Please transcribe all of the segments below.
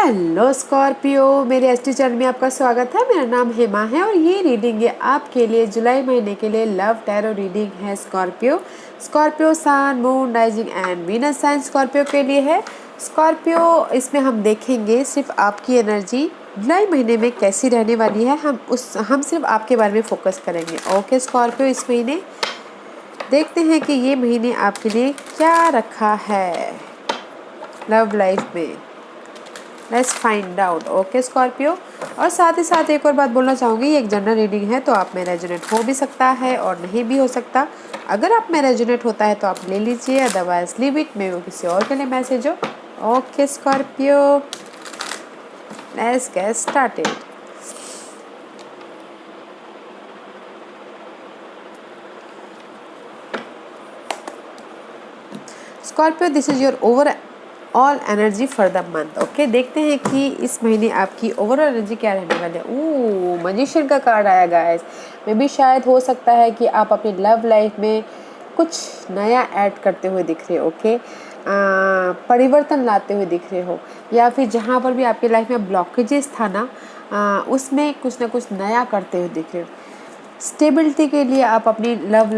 Hello Scorpio, मेरे ST channel में आपका स्वागत है। मेरा नाम हेमा है और ये रीडिंग है आपके लिए जुलाई महीने के लिए लव टैरो रीडिंग है। Scorpio sun moon rising and Venus sign Scorpio के लिए है। स्कॉर्पियो, इसमें हम देखेंगे सिर्फ आपकी एनर्जी जुलाई महीने में कैसी रहने वाली है। हम सिर्फ आपके बारे में फोकस करेंगे। ओके स्कॉर्पियो, इस महीने देखते हैं कि ये महीने आपके लिए क्या रखा है लव लाइफ में। Let's find out. Okay Scorpio, और साथ ही साथ एक और बात बोलना चाहूँगी, ये एक जनरल रीडिंग है तो आप में रेजोनेट हो भी सकता है और नहीं भी हो सकता। अगर आप में रेजोनेट होता है तो आप ले लीजिए, अदरवाइज लीव इट, मे वो किसी और के लिए मैसेज हो। Okay Scorpio, let's get started. Scorpio, this is your over all energy for the month. Okay, देखते हैं कि इस महीने आपकी ओवरऑल एनर्जी क्या रहने वाली है। ओह, मैजिशियन का कार्ड आया गाइस। मे भी शायद हो सकता है कि आप अपनी लव लाइफ में कुछ नया ऐड करते हुए दिख रहे हो। ओके, परिवर्तन लाते हुए दिख रहे हो, या फिर जहाँ पर भी आपकी लाइफ में ब्लॉकेजेस था ना, उसमें कुछ ना कुछ नया करते हुए दिख रहे हो। स्टेबिलिटी के लिए आप अपनी लव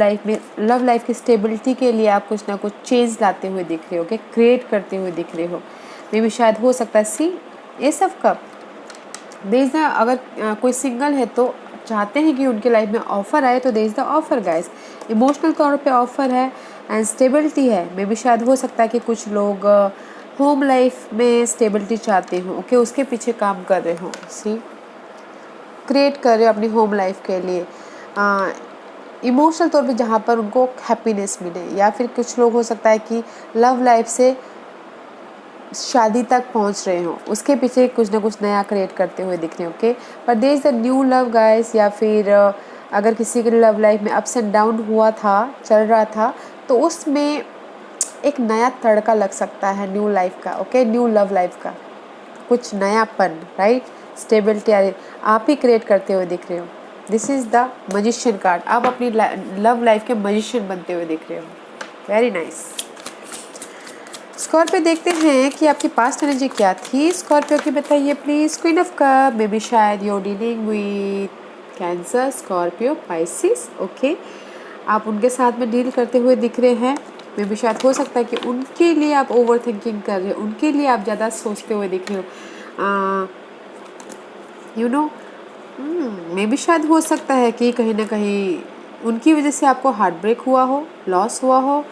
लाइफ की स्टेबिलिटी के लिए आप कुछ ना कुछ चेंज लाते हुए दिख रहे हो, क्रिएट करते हुए दिख रहे हो। मे भी शायद हो सकता है सी ये सब कब देश ना, अगर कोई सिंगल है तो चाहते हैं कि उनके लाइफ में ऑफर आए, तो देश द ऑफर गाइस। इमोशनल तौर पे ऑफर है एंड स्टेबिलिटी है। मे भी शायद हो सकता है कि कुछ लोग होम लाइफ में स्टेबिलिटी चाहते हो। ओके, उसके पीछे काम कर रहे हो, सी क्रिएट कर रहे हो अपनी होम लाइफ के लिए इमोशनल तौर पे, जहाँ पर उनको हैप्पीनेस मिले। या फिर कुछ लोग हो सकता है कि लव लाइफ से शादी तक पहुँच रहे हो, उसके पीछे कुछ ना कुछ नया क्रिएट करते हुए दिख रहे हो। ओके, पर there is the new love guys. या फिर अगर किसी की लव लाइफ में अप्स एंड डाउन हुआ था, चल रहा था, तो उसमें एक नया तड़का लग सकता है न्यू लाइफ का। ओके, न्यू लव लाइफ का कुछ नयापन, राइट, स्टेबिलिटी आप ही क्रिएट करते हुए दिख रहे हो। This is the magician card. आप अपनी लव लाइफ के मैजिशियन बनते हुए दिख रहे हो। वेरी नाइस स्कॉर्पियो, देखते हैं कि आपकी पास्ट एनर्जी क्या थी स्कॉर्पियो की, बताइए please. Queen of cup, may be शायद you're dealing with cancer, Scorpio, Pisces. Okay, आप उनके साथ में डील करते हुए दिख रहे हैं। मे बी शायद हो सकता है कि उनके लिए आप ओवर थिंकिंग कर रहे हो, उनके लिए आप ज़्यादा सोचते हुए दिख रहे हो। यू नो, मे बी शायद हो सकता है कि कहीं ना कहीं उनकी वजह से आपको हार्ट ब्रेक हुआ हो, लॉस हुआ हो,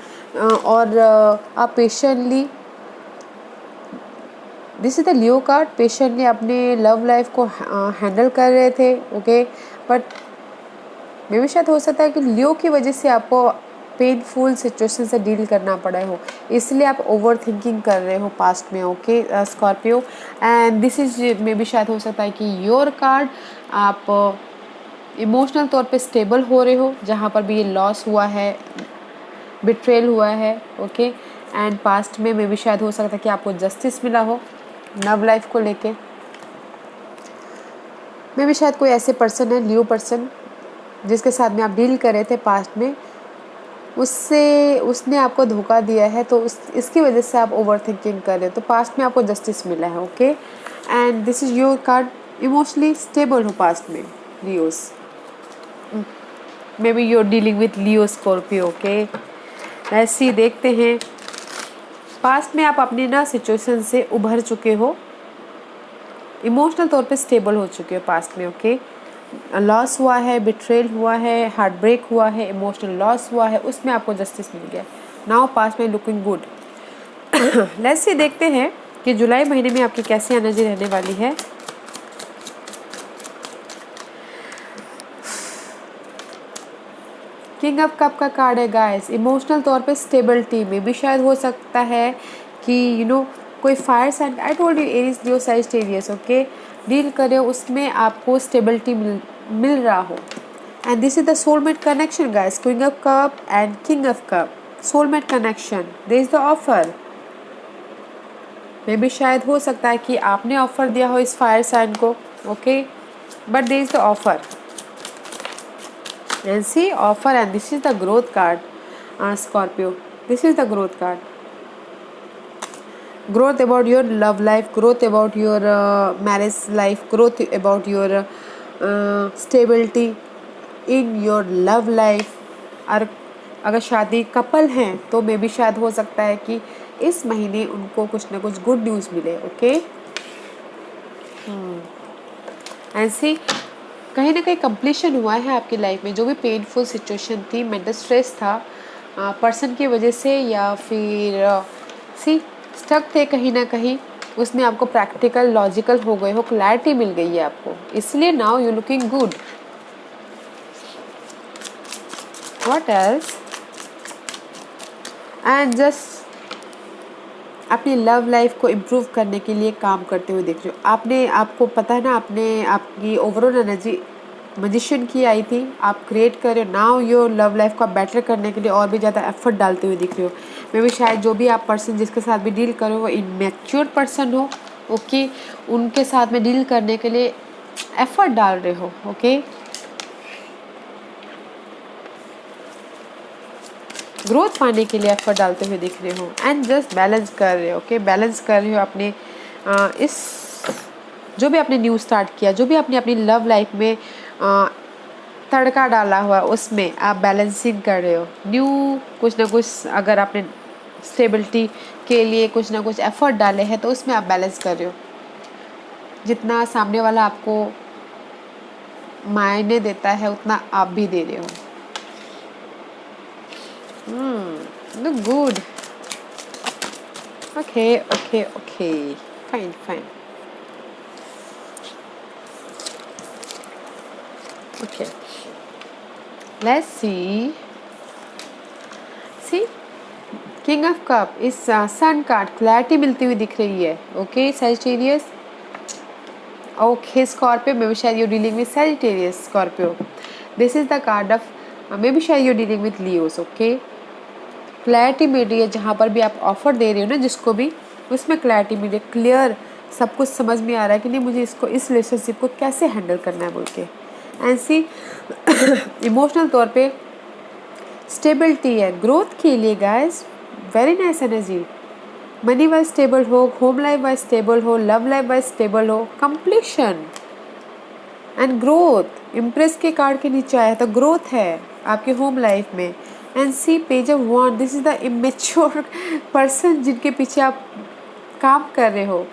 और आप patiently, this is the Leo card, patiently अपने लव लाइफ को हैंडल कर रहे थे। ओके, बट मे भी शायद हो सकता है कि लियो की वजह से आपको पेनफुल सिचुएशन से डील करना पड़ा हो, इसलिए आप ओवर थिंकिंग कर रहे हो पास्ट में। Okay Scorpio, and this is may भी शायद हो सकता है कि योर कार्ड, आप इमोशनल तौर पे स्टेबल हो रहे हो, जहाँ पर भी ये लॉस हुआ है, बिट्रेल हुआ है। ओके, एंड पास्ट में मे भी शायद हो सकता है कि आपको जस्टिस मिला हो लव लाइफ को लेके। मे भी शायद कोई ऐसे पर्सन है, लियो पर्सन, जिसके साथ में आप डील कर रहे थे पास्ट में, उसने आपको धोखा दिया है, तो इसकी वजह से आप ओवर थिंकिंग कर रहे हो, तो पास्ट में आपको जस्टिस मिला है। Okay, and this is your card, emotionally stable हो पास्ट में Leos. Maybe you are dealing with Leo Scorpio. Okay, ऐसी देखते हैं पास्ट में आप अपनी ना सिचुएशन से उभर चुके हो, इमोशनल तौर पे स्टेबल हो चुके हो पास्ट में। ओके, लॉस हुआ है, बिट्रेल हुआ है, हार्ट ब्रेक हुआ है, इमोशनल लॉस हुआ है, उसमें आपको जस्टिस मिल गया। नाउ पास्ट में लुकिंग गुड। लेट्स सी, देखते हैं कि जुलाई महीने में आपकी कैसी एनर्जी रहने वाली है। किंग ऑफ कप का कार्ड है गाइस। इमोशनल तौर पे स्टेबिलिटी में भी शायद हो सकता है कि कोई fire sign, I told you Aries Leo Sagittarius, okay, deal करे, उसमें आपको स्टेबिलिटी मिल रहा हो। And this is the soulmate connection guys, queen of cup and king of cup, soulmate connection, there is the offer. May भी शायद हो सकता है कि आपने ऑफर दिया हो इस फायर साइन को। Okay, but there is the offer and see offer, and this is the growth card, Scorpio, this is the growth card. growth about your love life, growth about your marriage life, growth about your stability in your love life। और अगर शादी couple हैं तो मे भी शायद हो सकता है कि इस महीने उनको कुछ ना कुछ गुड न्यूज़ मिले। ओके, ऐसी कहीं ना कहीं कंप्लीशन हुआ है आपकी लाइफ में। जो भी पेनफुल सिचुएशन थी, मेंटल स्ट्रेस था पर्सन की वजह से, या फिर सी स्टक थे कहीं ना कहीं, उसमें आपको प्रैक्टिकल लॉजिकल हो गए हो, क्लैरिटी मिल गई है आपको, इसलिए now you looking good. What else? And just अपनी लव लाइफ को इम्प्रूव करने के लिए काम करते हुए देख रहे हो। आपने, आपको पता है ना, आपने आपकी ओवरऑल एनर्जी मैजिशियन की आई थी, आप क्रिएट कर रहे हो नाउ योर लव लाइफ को बेटर करने के लिए और भी ज़्यादा एफर्ट डालते हुए दिख रहे हो। मे भी शायद जो भी आप पर्सन जिसके साथ भी डील करो वो इनमेच्योर पर्सन हो। ओके, उनके साथ में डील करने के लिए एफर्ट डाल रहे हो। ओके, ग्रोथ पाने के लिए एफर्ट डालते हुए दिख रहे हो एंड जस्ट बैलेंस कर रहे हो। ओके, बैलेंस कर रहे हो अपने इस जो भी आपने न्यू स्टार्ट किया, जो भी आपने अपनी लव लाइफ में तड़का डाला हुआ, उसमें आप बैलेंसिंग कर रहे हो। न्यू कुछ ना कुछ अगर आपने स्टेबिलिटी के लिए कुछ ना कुछ एफर्ट डाले हैं तो उसमें आप बैलेंस कर रहे हो। जितना सामने वाला आपको मायने देता है उतना आप भी दे रहे हो। Look good. Okay okay okay, fine fine. Okay, let's see king of cup इस सन कार्ड क्लैरिटी मिलती हुई दिख रही है। Okay Sagittarius, okay Scorpio, may B शायद you dealing with Sagittarius Scorpio. This is the card of may B शायद you dealing with Leos. Okay, clarity मिल रही है जहाँ पर भी आप ऑफर दे रहे हो ना जिसको भी, उसमें क्लैरिटी मिल रही है, क्लियर सब कुछ समझ में आ रहा है कि नहीं मुझे इसको, इस रिलेशनशिप को कैसे हैंडल करना है बोल के। एंड सी इमोशनल तौर पे स्टेबिलिटी है ग्रोथ के लिए guys, very nice energy. Money wise stable हो, होम लाइफ वाइज स्टेबल हो, लव लाइफ वाइज स्टेबल हो, कंप्लीशन एंड ग्रोथ। इम्प्रेस के कार्ड के नीचे आया तो ग्रोथ है आपके होम लाइफ में। And see page of wand, this is the immature person जिनके पीछे आप काम कर रहे हो।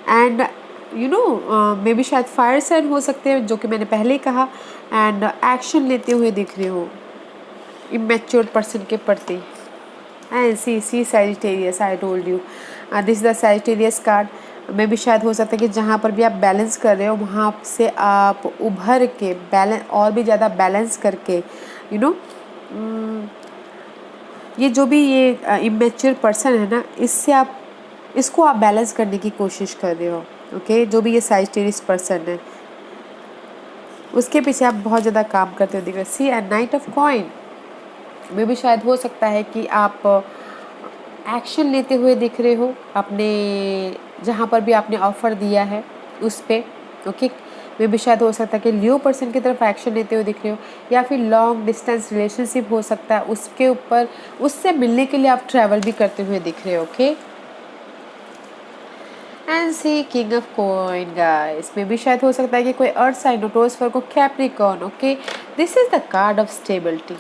And you know may be शायद फायर साइन हो सकते हैं जो कि मैंने पहले ही कहा, एंड एक्शन लेते हुए दिख रहे हो इमेच्योर पर्सन के प्रति। And see Sagittarius, I told you this is the Sagittarius card. में भी शायद हो सकता है कि जहाँ पर भी आप बैलेंस कर रहे हो वहाँ से आप उभर के बैलेंस और भी ज़्यादा बैलेंस करके यू नो ये जो भी ये इमेच्योर पर्सन है ना, इससे आप इसको आप बैलेंस करने की कोशिश कर रहे हो। ओके, जो भी ये सैजिटेरियस पर्सन है उसके पीछे आप बहुत ज़्यादा काम करते हो दिख रहे हो। सी एंड नाइट ऑफ कॉइन, में भी शायद हो सकता है कि आप एक्शन लेते हुए दिख रहे हो अपने जहाँ पर भी आपने ऑफ़र दिया है उस पर। ओके, में भी शायद हो सकता है कि लियो पर्सन की तरफ एक्शन लेते हुए दिख रहे हो, या फिर लॉन्ग डिस्टेंस रिलेशनशिप हो सकता है, उसके ऊपर उससे मिलने के लिए आप ट्रैवल भी करते हुए दिख रहे हो। Okay, and see king of coin guys, में भी शायद हो सकता है कि कोई अर्थ साइन हो, Taurus Virgo, Capricorn. Okay, this is the card of stability.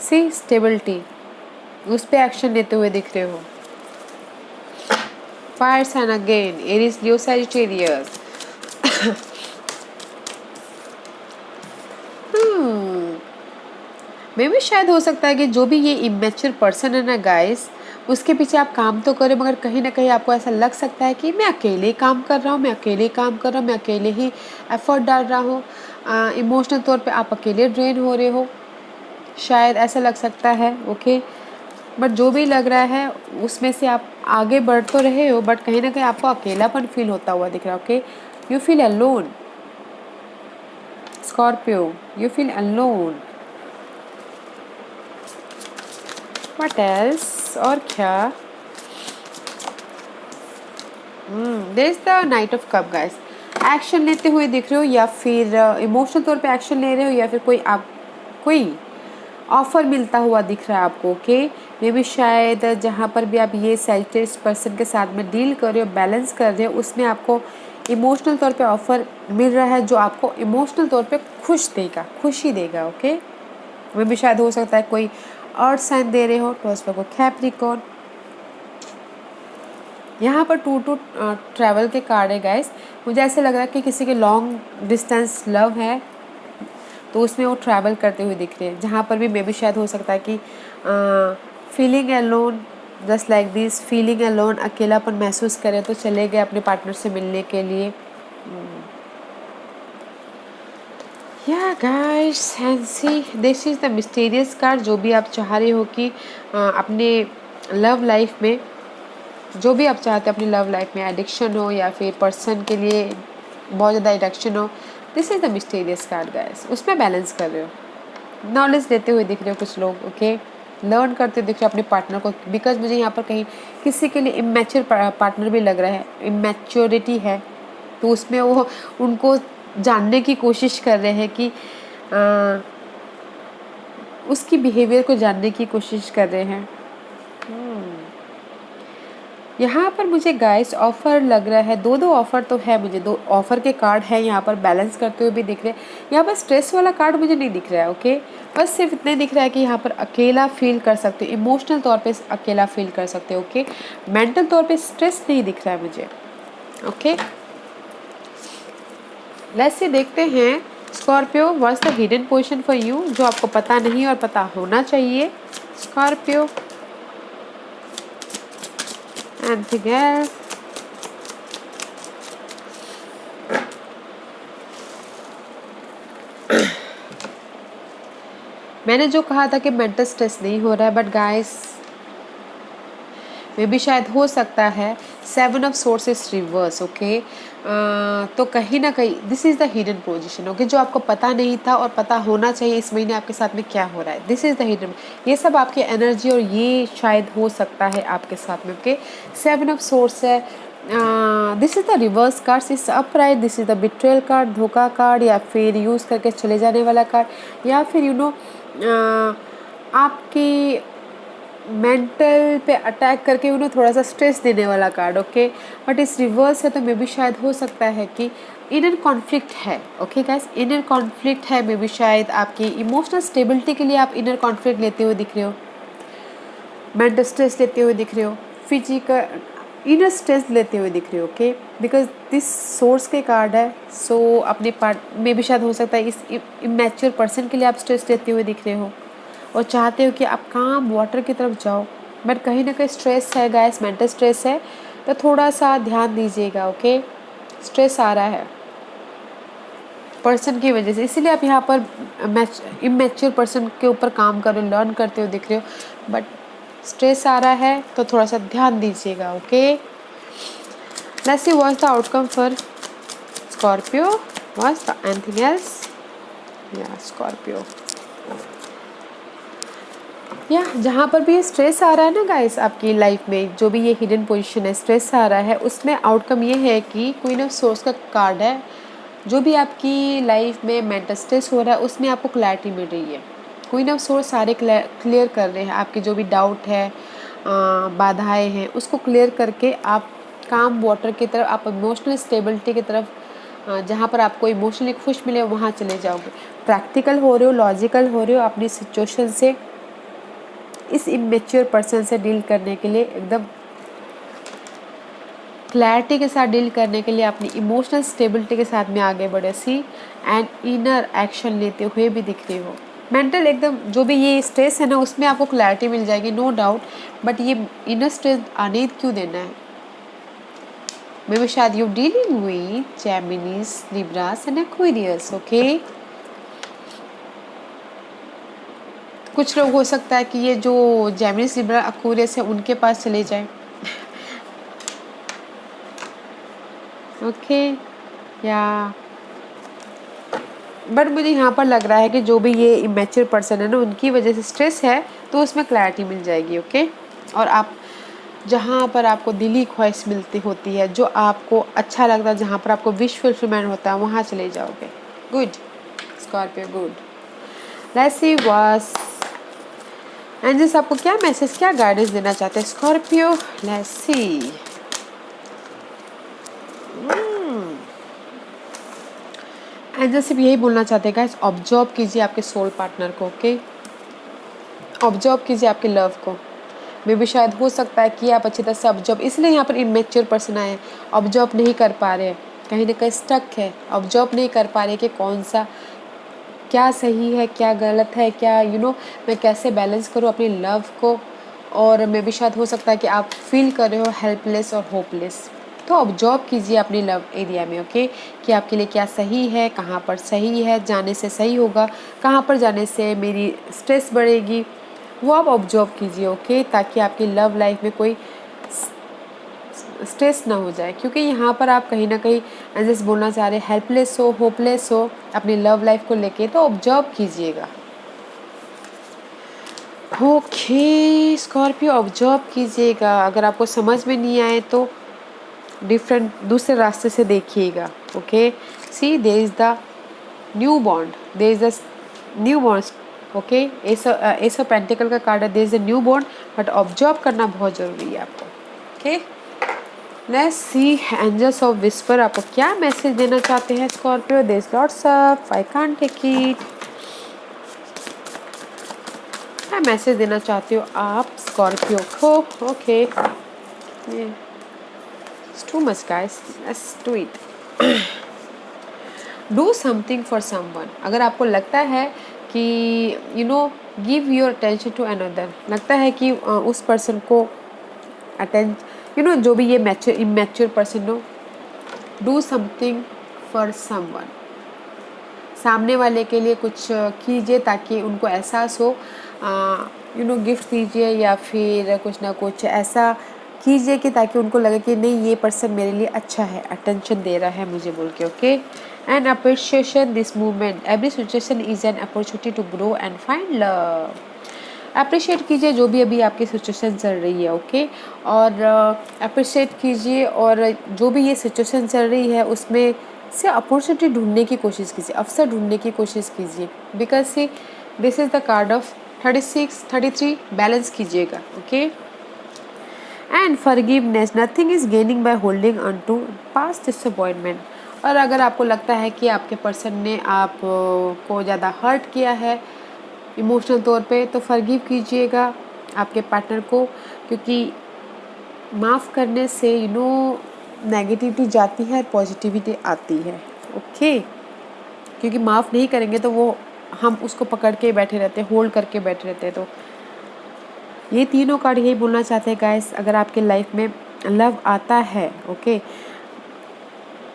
See stability, उस पे एक्शन लेते हुए दिख रहे हो। Fire sign again, Aries, Leo, Sagittarius. मे भी शायद हो सकता है कि जो भी ये इमेच्योर पर्सन है ना गाइस, उसके पीछे आप काम तो करें मगर कहीं ना कहीं आपको ऐसा लग सकता है कि मैं अकेले काम कर रहा हूँ, मैं अकेले काम कर रहा हूँ, मैं अकेले ही एफर्ट डाल रहा हूँ, इमोशनल तौर पे आप अकेले ड्रेन हो रहे हो, शायद ऐसा लग सकता है। ओके, बट जो भी लग रहा है उसमें से आप आगे बढ़ तो रहे हो, बट कहीं ना कहीं आपको अकेलापन फील होता हुआ दिख रहा है। Okay, you feel alone Scorpio, you feel alone. What else, और क्या? There is the knight of cup guys, action लेते हुए दिख रहे हो, या फिर इमोशनल तौर पे एक्शन ले रहे हो, या फिर कोई ऑफ़र मिलता हुआ दिख रहा है आपको। ओके, मे भी शायद जहाँ पर भी आप ये सैजिटेरियस पर्सन के साथ में डील कर रहे हो, बैलेंस कर रहे हो, उसमें आपको इमोशनल तौर पे ऑफ़र मिल रहा है जो आपको इमोशनल तौर पे खुशी देगा। ओके, मे भी शायद हो सकता है कोई अर्थ साइन दे रहे हो तो उस पर कोई कैप्रिकॉर्न। यहाँ पर टू ट्रैवल के कार्ड है गाइस। मुझे ऐसे लग रहा है कि किसी के लॉन्ग डिस्टेंस लव है तो उसमें वो ट्रैवल करते हुए दिख रहे हैं। जहाँ पर भी मे भी शायद हो सकता है कि feeling alone, just like this, feeling alone, अकेलापन महसूस करें तो चले गए अपने पार्टनर से मिलने के लिए। या guys, and C this is the mysterious card. जो भी आप चाह रहे हो कि अपने लव लाइफ में, जो भी आप चाहते हो अपनी लव लाइफ में, एडिक्शन हो या फिर पर्सन के लिए बहुत ज़्यादा एडिक्शन हो, this is the mysterious card guys. उसमें बैलेंस कर रहे हो, नॉलेज लेते हुए दिख रहे हो कुछ लोग। ओके, लर्न करते दिख रहे हो अपने पार्टनर को, बिकॉज मुझे यहाँ पर कहीं किसी के लिए इमेच्योर पार्टनर भी लग रहा है, इमेच्योरिटी है, तो उसमें वो उनको जानने की कोशिश कर रहे हैं कि उसकी बिहेवियर को जानने की कोशिश कर रहे हैं। यहाँ पर मुझे गाइस ऑफ़र लग रहा है, दो ऑफ़र तो है, मुझे दो ऑफ़र के कार्ड है यहाँ पर बैलेंस करते हुए भी दिख रहे हैं। यहाँ पर स्ट्रेस वाला कार्ड मुझे नहीं दिख रहा है। ओके, बस सिर्फ इतना दिख रहा है कि यहाँ पर अकेला फील कर सकते हो, इमोशनल तौर पे अकेला फील कर सकते हो। ओके, मेंटल तौर पे स्ट्रेस नहीं दिख रहा है मुझे। ओके, लेट्स सी, देखते हैं Scorpio, what's the hidden position for you, जो आपको पता नहीं और पता होना चाहिए। Scorpio, anything else? मैंने जो कहा था कि मेंटल स्ट्रेस नहीं हो रहा है, बट गाइस मे भी शायद हो सकता है 7 of source is reverse. Okay, तो कहीं ना कहीं this is the hidden position. Okay, जो आपको पता नहीं था और पता होना चाहिए इस महीने आपके साथ में क्या हो रहा है, दिस इज़ द हिडन। ये सब आपकी एनर्जी और ये शायद हो सकता है आपके साथ में। ओके, 7 ऑफ सोर्स है, this is the reverse card, is upright, this is the betrayal card, धोखा कार्ड, या फिर यूज़ करके चले जाने वाला कार्ड, या फिर यू नो आपकी मेंटल पे अटैक करके उन्हें थोड़ा सा स्ट्रेस देने वाला कार्ड। ओके, बट इस रिवर्स है तो मे भी शायद हो सकता है कि इनर कॉन्फ्लिक्ट है। ओके गाइस, इनर कॉन्फ्लिक्ट है, मे भी शायद आपकी इमोशनल स्टेबिलिटी के लिए आप इनर कॉन्फ्लिक्ट लेते हुए दिख रहे हो, मेंटल स्ट्रेस लेते हुए दिख रहे हो, फिजिकल इनर स्ट्रेस लेते हुए दिख रहे हो। ओके, बिकॉज दिस सोर्स के कार्ड है, सो अपने पार्ट में भी शायद हो सकता है इस इमेच्योर पर्सन के लिए आप स्ट्रेस लेते हुए दिख रहे हो और चाहते हो कि आप काम वाटर की तरफ जाओ, बट कहीं ना कहीं स्ट्रेस है गाइस, मेंटल स्ट्रेस है, तो थोड़ा सा ध्यान दीजिएगा। ओके, स्ट्रेस आ रहा है पर्सन की वजह से, इसीलिए आप यहाँ पर इमेच्योर पर्सन के ऊपर काम कर रहे हो, लर्न करते हो दिख रहे हो, बट स्ट्रेस आ रहा है तो थोड़ा सा ध्यान दीजिएगा। Okay, let's see what's the outcome for Scorpio, what's the anything else. या स्कॉर्पियो, या जहाँ पर भी ये स्ट्रेस आ रहा है ना गाइस आपकी लाइफ में, जो भी ये हिडन पोजीशन है, स्ट्रेस आ रहा है, उसमें आउटकम ये है कि क्वीन ऑफ सोर्स का कार्ड है। जो भी आपकी लाइफ में मेंटल स्ट्रेस हो रहा है उसमें आपको क्लैरिटी मिल रही है। क्वीन ऑफ सोर्स सारे क्लियर कर रहे हैं आपके जो भी डाउट है, बाधाएं हैं, उसको क्लियर करके आप काम वाटर की तरफ, आप इमोशनल स्टेबिलिटी की तरफ, जहाँ पर आपको इमोशनली खुश मिले वहाँ चले जाओगे। प्रैक्टिकल हो रहे हो, लॉजिकल हो रहे हो, अपनी सिचुएशन से, इस इमेच्योर पर्सन से डील करने के लिए, एकदम क्लैरिटी के साथ डील करने के लिए अपनी इमोशनल स्टेबिलिटी के साथ में आगे बढ़े सी, एंड इनर एक्शन लेते हुए भी दिख रही हो। मेंटल एकदम जो भी ये स्ट्रेस है ना उसमें आपको क्लैरिटी मिल जाएगी, नो डाउट, बट ये इनर स्ट्रेस आने क्यों देना है। मे बी शायद you dealing with Geminis, Libras and Aquarius. Okay, कुछ लोग हो सकता है कि ये जो जेमिनीज, लिब्रा, एक्वेरियस है उनके पास चले जाएं। ओके, या बट मुझे यहाँ पर लग रहा है कि जो भी ये इमेच्योर पर्सन है ना उनकी वजह से स्ट्रेस है, तो उसमें क्लैरिटी मिल जाएगी। ओके, और आप जहाँ पर आपको दिली ख्वाहिश मिलती होती है, जो आपको अच्छा लगता है, जहाँ पर आपको विश फुलफिलमेंट होता है, वहाँ चले जाओगे। Good Scorpio, good. Let's see what's angels आपको क्या मैसेज, क्या गाइडेंस देना चाहते हैं स्कॉर्पियो? Let's see. एंजल सिर्फ यही बोलना चाहते हैं गाइस, ऑब्जर्व कीजिए आपके सोल पार्टनर को, ओके? ऑब्जर्व कीजिए आपके लव को। मे भी शायद हो सकता है कि आप अच्छी तरह से ऑब्जर्व, इसलिए यहाँ पर इमेच्योर पर्सन आए हैं, ऑब्जर्व नहीं कर पा रहे हैं, कहीं ना कहीं स्टक है, ऑब्जर्व नहीं कर पा रहे कि कौन सा क्या सही है क्या गलत है, क्या मैं कैसे बैलेंस करूँ अपनी लव को। और मे भी शायद हो सकता है कि आप फील कर रहे हो हेल्पलेस और होपलेस। तो ऑब्जर्व कीजिए अपनी लव एरिया में, ओके? कि आपके लिए क्या सही है, कहाँ पर सही है, जाने से सही होगा, कहाँ पर जाने से मेरी स्ट्रेस बढ़ेगी, वो आप ऑब्जर्व कीजिए, ओके? ताकि आपकी लव लाइफ में कोई स्ट्रेस ना हो जाए, क्योंकि यहाँ पर आप कहीं ना कहीं जैसे बोलना चाह रहे हेल्पलेस हो, होपलेस हो अपनी लव लाइफ को लेके, तो ऑब्जर्व कीजिएगा। ओके स्कॉर्पियो, ऑब्जर्व कीजिएगा। अगर आपको समझ में नहीं आए तो डिफरेंट दूसरे रास्ते से देखिएगा, okay? See there is the new bond, there is the new bond, okay? Ace of pentacle का कार्ड है, there is the new bond, but observe करना बहुत ज़रूरी है आपको, okay? Let's see angels of whisper आपको क्या मैसेज देना चाहते हैं Scorpio? There is lots of, I can't take it. क्या मैसेज देना चाहते हो आप स्कॉर्पियो को? Okay, it's too much guys, let's do it. Do something for someone. अगर आपको लगता है कि give your attention to another, लगता है कि उस पर्सन को जो भी ये इमेच्योर पर्सन हो, डू समथिंग फॉर समवन, सामने वाले के लिए कुछ कीजिए ताकि उनको एहसास हो, गिफ्ट दीजिए या फिर कुछ ना कुछ ऐसा कीजिए कि ताकि उनको लगे कि नहीं ये पर्सन मेरे लिए अच्छा है, अटेंशन दे रहा है मुझे बोल के, okay? And appreciation this movement, every situation is an opportunity to grow and find love. Appreciate कीजिए जो भी अभी आपकी सिचुएशन चल रही है, ओके? और अप्रिशिएट कीजिए, और जो भी ये सिचुएशन चल रही है उसमें से अपॉर्चुनिटी ढूंढने की कोशिश कीजिए, अवसर ढूंढने की कोशिश कीजिए, because see this is the card of 36 33, balance कीजिएगा, okay? And forgiveness, nothing is gaining by holding on to past disappointment. और अगर आपको लगता है कि आपके पर्सन ने आप को ज़्यादा हर्ट किया है इमोशनल तौर पे, तो फॉरगिव कीजिएगा आपके पार्टनर को, क्योंकि माफ़ करने से नेगेटिविटी जाती है, पॉजिटिविटी आती है, ओके? क्योंकि माफ़ नहीं करेंगे तो वो हम उसको पकड़ के बैठे रहते हैं, होल्ड करके बैठे रहते हैं। तो ये तीनों कार्ड यही बोलना चाहते हैं गाइस, अगर आपके लाइफ में लव आता है, ओके,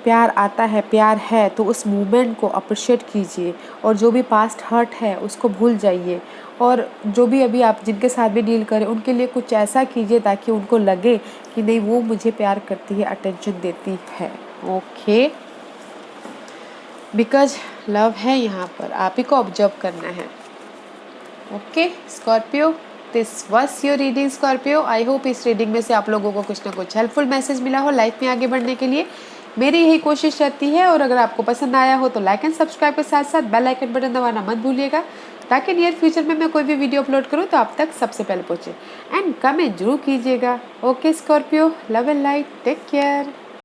प्यार आता है, प्यार है, तो उस मूवमेंट को अप्रिशिएट कीजिए, और जो भी पास्ट हर्ट है उसको भूल जाइए, और जो भी अभी आप जिनके साथ भी डील करें उनके लिए कुछ ऐसा कीजिए ताकि उनको लगे कि नहीं वो मुझे प्यार करती है, अटेंशन देती है, ओके? बिकॉज लव है यहाँ पर, आप ही को ऑब्जर्व करना है, okay Scorpio? This was your reading Scorpio. I hope इस रीडिंग में से आप लोगों को कुछ ना कुछ हेल्पफुल मैसेज मिला हो लाइफ में आगे बढ़ने के लिए। मेरी यही कोशिश रहती है, और अगर आपको पसंद आया हो तो लाइक एंड सब्सक्राइब के साथ साथ बेल आइकन बटन दबाना मत भूलिएगा, ताकि नियर फ्यूचर में मैं कोई भी वीडियो अपलोड करूँ तो आप तक सबसे पहले पहुँचे। एंड कमेंट जरूर कीजिएगा, okay Scorpio? Love and light, take care.